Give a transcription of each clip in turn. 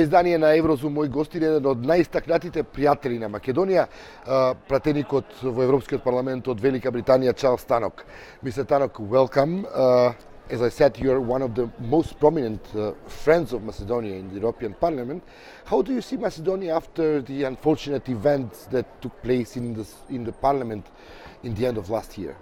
издание на Еврозум мој гостин е еден од најистакнатите пријатели на Македонија, пратеникот во Европскиот парламент од Велика Британија, Чарлс Танок. Mr. Tanok, welcome. As I said, you're one of the most prominent friends of Macedonia in the European Parliament. How do you see Macedonia after the unfortunate events that took place in the Parliament in the end of last year?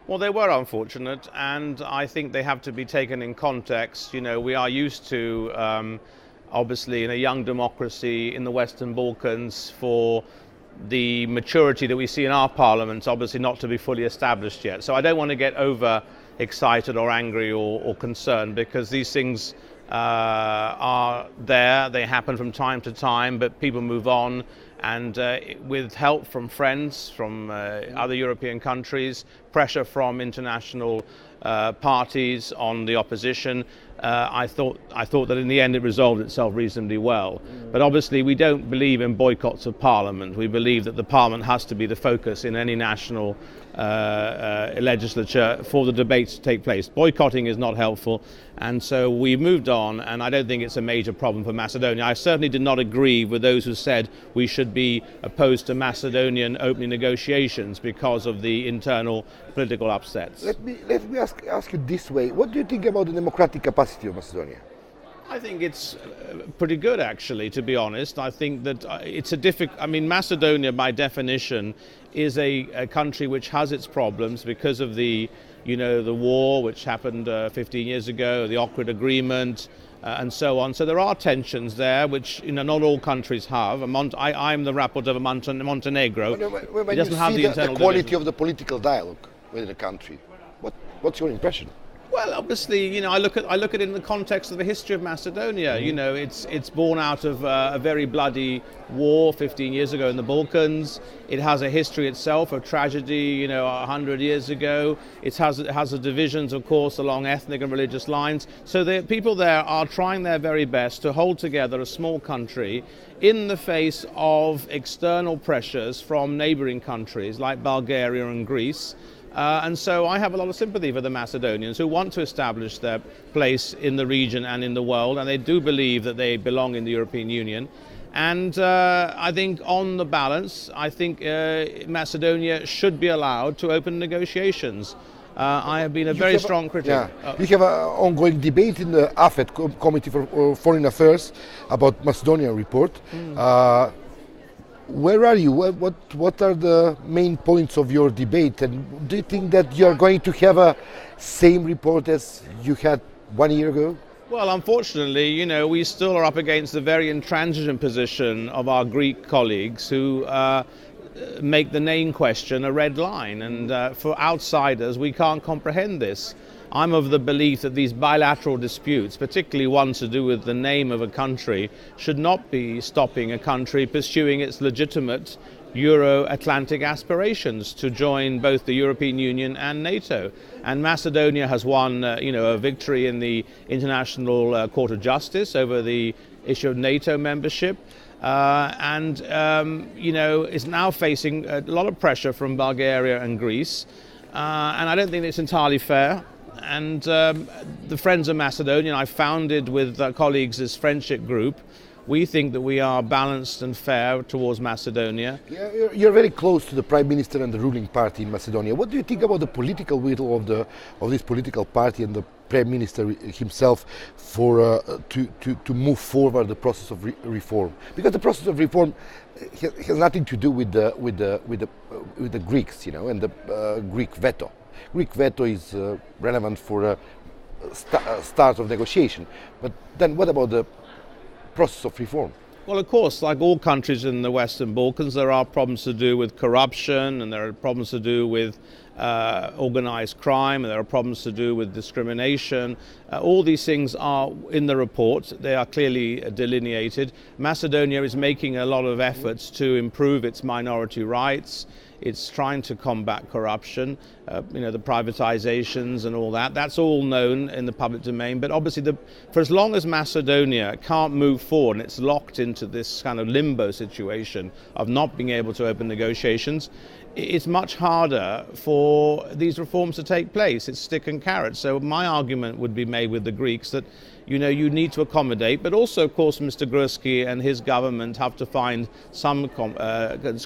Well, they were unfortunate, and I think they have to be taken in context. You know, we are used to, obviously, in a young democracy in the Western Balkans, for the maturity that we see in our parliaments, obviously not to be fully established yet. So I don't want to get over excited or angry or concerned, because these things are there, they happen from time to time, but people move on. And with help from friends from other European countries, pressure from international parties on the opposition, I thought that in the end it resolved itself reasonably well. But obviously we don't believe in boycotts of Parliament. We believe that the Parliament has to be the focus in any national legislature for the debates to take place. Boycotting is not helpful, and so we moved on, and I don't think it's a major problem for Macedonia. I certainly did not agree with those who said we should be opposed to Macedonian opening negotiations because of the internal political upsets. Let me ask you this way. What do you think about the democratic capacity of Macedonia? I think it's pretty good, actually, to be honest. I think that it's a difficult... I mean, Macedonia, by definition, is a country which has its problems because of the war, which happened 15 years ago, the Ohrid Agreement, and so on. So there are tensions there, which not all countries have. I'm the rapporteur of Montenegro. When you see the quality of the political dialogue within the country, what's your impression? Well, obviously, I look at it in the context of the history of Macedonia. It's born out of a very bloody war 15 years ago in the Balkans. It has a history itself of tragedy, 100 years ago. It has the divisions, of course, along ethnic and religious lines. So the people there are trying their very best to hold together a small country in the face of external pressures from neighboring countries like Bulgaria and Greece. And so I have a lot of sympathy for the Macedonians who want to establish their place in the region and in the world, and they do believe that they belong in the European Union. And I think on the balance, I think Macedonia should be allowed to open negotiations. I have been a very strong critic. Yeah. You have an ongoing debate in the AFET Committee for Foreign Affairs about Macedonian report. Where are you? What are the main points of your debate? And do you think that you are going to have a same report as you had 1 year ago? Well, unfortunately, we still are up against the very intransigent position of our Greek colleagues who make the name question a red line. And for outsiders, we can't comprehend this. I'm of the belief that these bilateral disputes, particularly ones to do with the name of a country, should not be stopping a country pursuing its legitimate Euro-Atlantic aspirations to join both the European Union and NATO. And Macedonia has won, a victory in the International Court of Justice over the issue of NATO membership. Is now facing a lot of pressure from Bulgaria and Greece. And I don't think it's entirely fair. And the Friends of Macedonia, I founded with colleagues this friendship group. We think that we are balanced and fair towards Macedonia. Yeah, you're very close to the Prime Minister and the ruling party in Macedonia. What do you think about the political will of this political party and the Prime Minister himself for to move forward the process of reform? Because the process of reform has nothing to do with the Greeks, and the Greek veto. Greek veto is relevant for a start of negotiation. But then what about the process of reform? Well, of course, like all countries in the Western Balkans, there are problems to do with corruption, and there are problems to do with organized crime, and there are problems to do with discrimination. All these things are in the report. They are clearly delineated. Macedonia is making a lot of efforts to improve its minority rights. It's trying to combat corruption, the privatizations and all that. That's all known in the public domain. But obviously, for as long as Macedonia can't move forward and it's locked into this kind of limbo situation of not being able to open negotiations, it's much harder for these reforms to take place. It's stick and carrot. So my argument would be made with the Greeks that, you need to accommodate, but also, of course, Mr. Gruevski and his government have to find some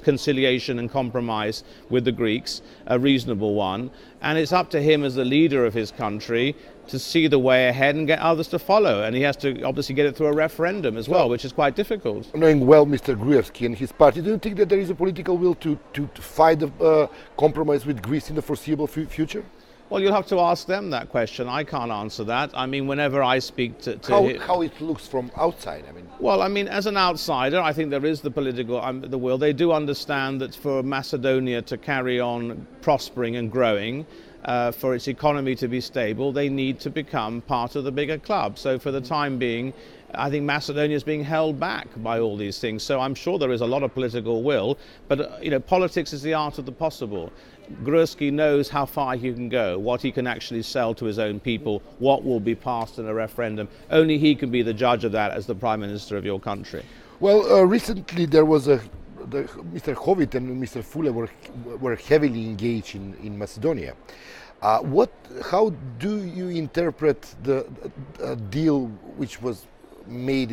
conciliation and compromise with the Greeks, a reasonable one. And it's up to him as the leader of his country to see the way ahead and get others to follow. And he has to obviously get it through a referendum as well, which is quite difficult. Knowing well Mr. Gruevski and his party, do you think that there is a political will to find a compromise with Greece in the foreseeable future? Well, you'll have to ask them that question. I can't answer that. I mean, whenever I speak to how it looks from outside, I mean. Well, I mean, as an outsider, I think there is the political the will. They do understand that for Macedonia to carry on prospering and growing, for its economy to be stable, they need to become part of the bigger club. So for the time being, I think Macedonia is being held back by all these things. So I'm sure there is a lot of political will, but politics is the art of the possible. Gruevski knows how far he can go, what he can actually sell to his own people, what will be passed in a referendum. Only he can be the judge of that as the Prime Minister of your country. Well, recently there was Mr. Hovit and Mr. Fule were heavily engaged in Macedonia. How do you interpret the deal which was made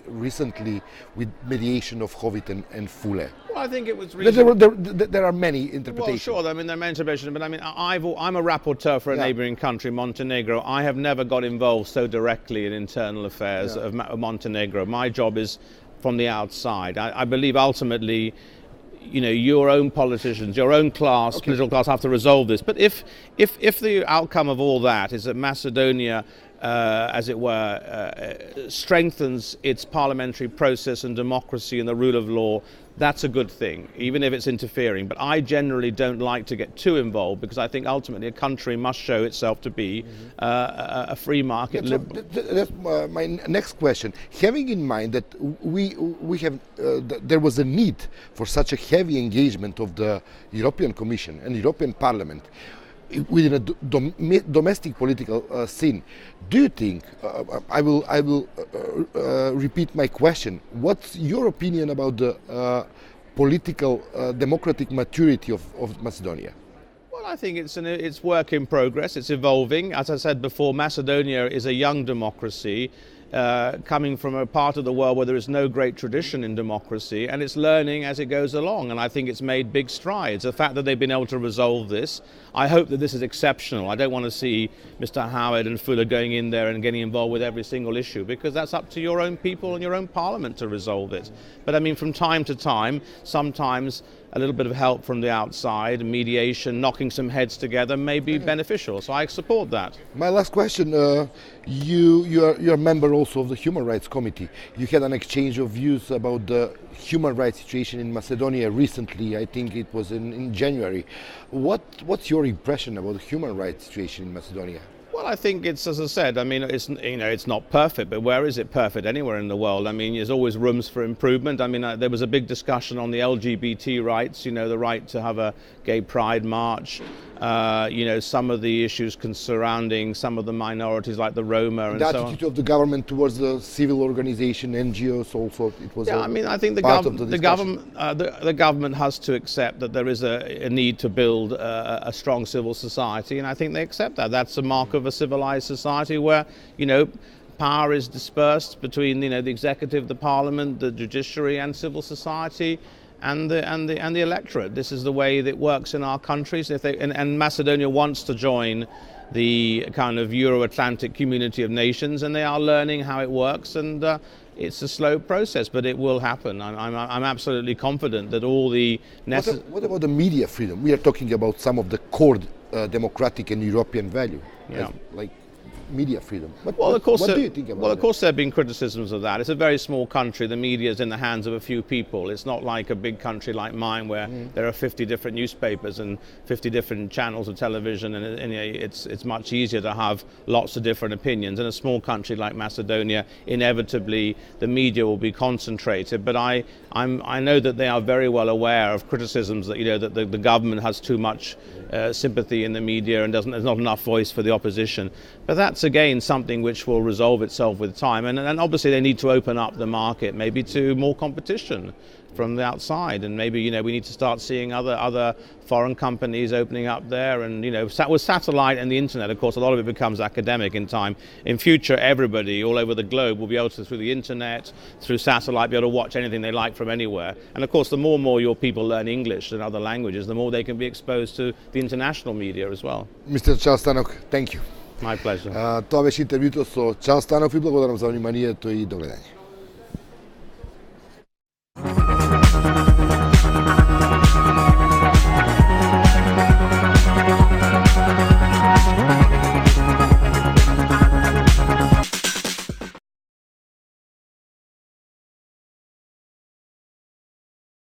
recently with mediation of Hovit and Fule? Well, I think it was there are many interpretations. Well, sure. I mean, there are many interpretations, but I mean, I'm a rapporteur for a neighbouring country, Montenegro. I have never got involved so directly in internal affairs of Montenegro. My job is from the outside. I believe ultimately, your own politicians, your own class, political class, have to resolve this. But if the outcome of all that is that Macedonia, as it were, strengthens its parliamentary process and democracy and the rule of law, that's a good thing, even if it's interfering. But I generally don't like to get too involved, because I think ultimately a country must show itself to be a free market. That's my next question. Having in mind that we have there was a need for such a heavy engagement of the European Commission and European Parliament within a domestic political scene, do you think, I will repeat my question, what's your opinion about the political democratic maturity of Macedonia? Well, I think it's work in progress, it's evolving. As I said before, Macedonia is a young democracy, coming from a part of the world where there is no great tradition in democracy, and it's learning as it goes along, and I think it's made big strides. The fact that they've been able to resolve this, I hope that this is exceptional. I don't want to see Mr. Howard and Fuller going in there and getting involved with every single issue, because that's up to your own people and your own parliament to resolve it. But I mean, from time to time, sometimes a little bit of help from the outside, mediation, knocking some heads together may be beneficial. So I support that. My last question, you're a member also of the Human Rights Committee. You had an exchange of views about the human rights situation in Macedonia recently. I think it was in January. What's your impression about the human rights situation in Macedonia? Well, I think it's, as I said, I mean, it's not perfect, but where is it perfect? Anywhere in the world. I mean, there's always rooms for improvement. I mean, there was a big discussion on the LGBT rights, the right to have a gay pride march, some of the issues surrounding some of the minorities like the Roma and so on. The attitude of the government towards the civil organization, NGOs also, it was I think the government has to accept that there is a need to build a strong civil society, and I think they accept that. That's a mark of a civilized society where, power is dispersed between, the executive, the parliament, the judiciary and civil society and the electorate. This is the way that it works in our countries. And Macedonia wants to join the kind of Euro-Atlantic community of nations, and they are learning how it works, and it's a slow process, but it will happen. I'm absolutely confident that all the necessary... What about the media freedom? We are talking about some of the core democratic and European value, like media freedom. What do you think about Well, of course there have been criticisms of that. It's a very small country. The media is in the hands of a few people. It's not like a big country like mine where there are 50 different newspapers and 50 different channels of television, and it's much easier to have lots of different opinions. In a small country like Macedonia, inevitably the media will be concentrated. But I know that they are very well aware of criticisms that that the government has too much sympathy in the media and there's not enough voice for the opposition. But that that's again something which will resolve itself with time, and obviously they need to open up the market maybe to more competition from the outside, and maybe we need to start seeing other foreign companies opening up there, and with satellite and the internet, of course, a lot of it becomes academic in time. In future, everybody all over the globe will be able to, through the internet, through satellite, be able to watch anything they like from anywhere. And of course, the more and more your people learn English and other languages, the more they can be exposed to the international media as well. Mr. Charles Tanok, thank you. My pleasure. Това беше интервюто со Чарлс Танок. Ви благодарам за вниманието и до гледање.